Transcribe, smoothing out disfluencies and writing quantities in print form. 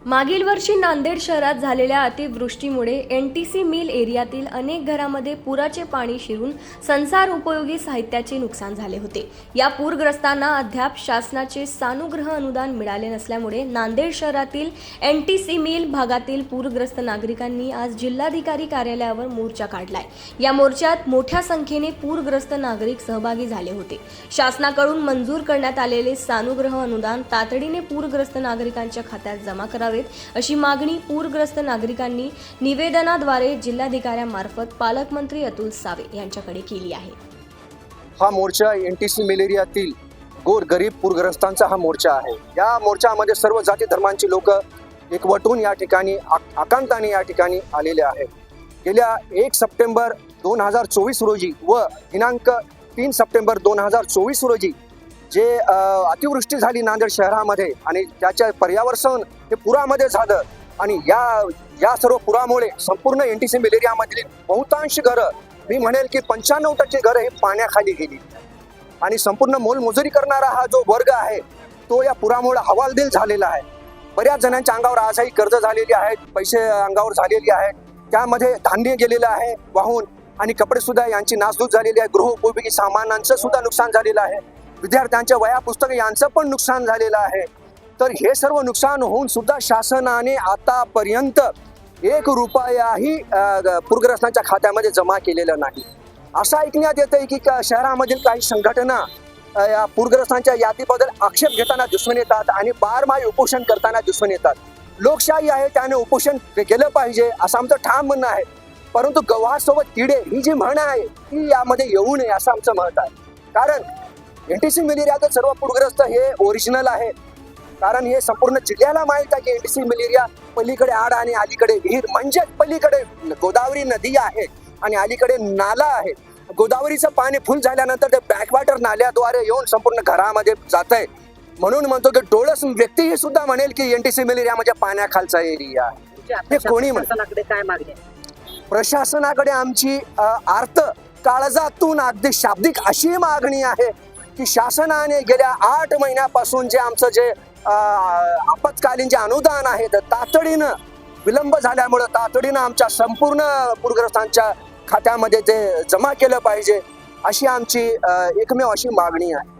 मागील वर्षी नांदेड शहरात झालेल्या अतिवृष्टीमुळे एनटीसी मिल एरियातील अनेक घरांमध्ये पुराचे पाणी शिरून संसार उपयोगी साहित्याचे नुकसान झाले होते। या पूरग्रस्तांना अद्याप शासनाचे सानुग्रह अनुदान मिळाले नसल्यामुळे नांदेड शहरातील एनटीसी मिल भागातील पूरग्रस्त नागरिकांनी आज जिल्हाधिकारी कार्यालयावर मोर्चा काढलाय। या मोर्चात मोठ्या संख्येने पूरग्रस्त नागरिक सहभागी झाले होते। शासनाकडून मंजूर करण्यात आलेले सानुग्रह अनुदान तातडीने पूरग्रस्त नागरिकांच्या खात्यात जमा करावे अशी मागणी पूरग्रस्त नागरिकांनी निवेदनाद्वारे जिल्हाधिकाऱ्यांमार्फत पालकमंत्री अतुल सावे यांच्याकडे केली आहे। हा मोर्चा एनटीसी मिल एरियातील गोरगरीब पूरग्रस्तांचा हा मोर्चा आहे। या मोर्चामध्ये सर्व जाती धर्मांची लोक एकवटून या ठिकाणी आकांताने या ठिकाणी आलेले आहेत। गेल्या 1 सप्टेंबर 2024 रोजी व दिनांक 3 सप्टेंबर 2024 रोजी जे अतिवृष्टी झाली नांदेड शहरामध्ये आणि त्याच्या पर्यावरण हे पुरामध्ये झालं आणि या सर्व पुरामुळे संपूर्ण एनटीसी मिल एरियामधील बहुतांश घरं, मी म्हणेल की 95% घरं ही पाण्याखाली गेली आणि संपूर्ण मोलमजुरी करणारा हा जो वर्ग आहे तो या पुरामुळे हवालदिल झालेला आहे। बऱ्याच जणांच्या अंगावर आजही कर्ज झालेली आहेत, पैसे अंगावर झालेली आहेत, त्यामध्ये धान्य गेलेलं आहे वाहून आणि कपडे सुद्धा यांची नासधूस झालेली आहे। गृहोपयोगी सामानांचं सुद्धा नुकसान झालेलं आहे। विद्यार्थ्यांच्या वह्या पुस्तकं यांचं पण नुकसान झालेलं आहे। तर हे सर्व नुकसान होऊन सुद्धा शासनाने आतापर्यंत 1 रुपयाही पूरग्रस्तांच्या खात्यामध्ये जमा केलेला नाही। असं ऐकण्यात येतंय की शहरामधील काही संघटना या पूरग्रस्तांच्या यादीबद्दल आक्षेप घेताना दिसून येतात आणि बारमाही उपोषण करताना दिसून येतात। लोकशाही आहे, त्याने उपोषण केलं पाहिजे असं आमचं ठाम म्हणणं आहे, परंतु गव्हासोबत किडे ही जी म्हण आहे ती यामध्ये येऊ नये असं आमचं मत आहे। कारण एनटीसी मिल एरियातील सर्व पूरग्रस्त हे ओरिजिनल आहे। कारण हे संपूर्ण जिल्ह्याला माहित आहे की एनटीसी मिल एरिया पलीकडे आड आणि अलीकडे विहीर, म्हणजे पलीकडे गोदावरी नदी आहे आणि अलीकडे नाला आहे। गोदावरीचं पाणी फुल झाल्यानंतर ते बॅकवॉटर नाल्याद्वारे येऊन संपूर्ण घरामध्ये जात आहे। म्हणून म्हणतो की डोळस व्यक्ती हे सुद्धा म्हणेल की एनटीसी मिल एरिया म्हणजे पाण्याखालचा एरिया आहे। ते कोणी म्हणते काय मागणी? प्रशासनाकडे आमची अर्थ काळजातून अगदी शाब्दिक अशी मागणी आहे की शासनाने गेल्या 8 महिन्यापासून जे आमचं जे आपत्कालीन जे अनुदान आहे तर तातडीनं विलंब झाल्यामुळे तातडीनं आमच्या संपूर्ण पूरग्रस्तांच्या खात्यामध्ये ते जमा केलं पाहिजे अशी आमची एकमेव अशी मागणी आहे।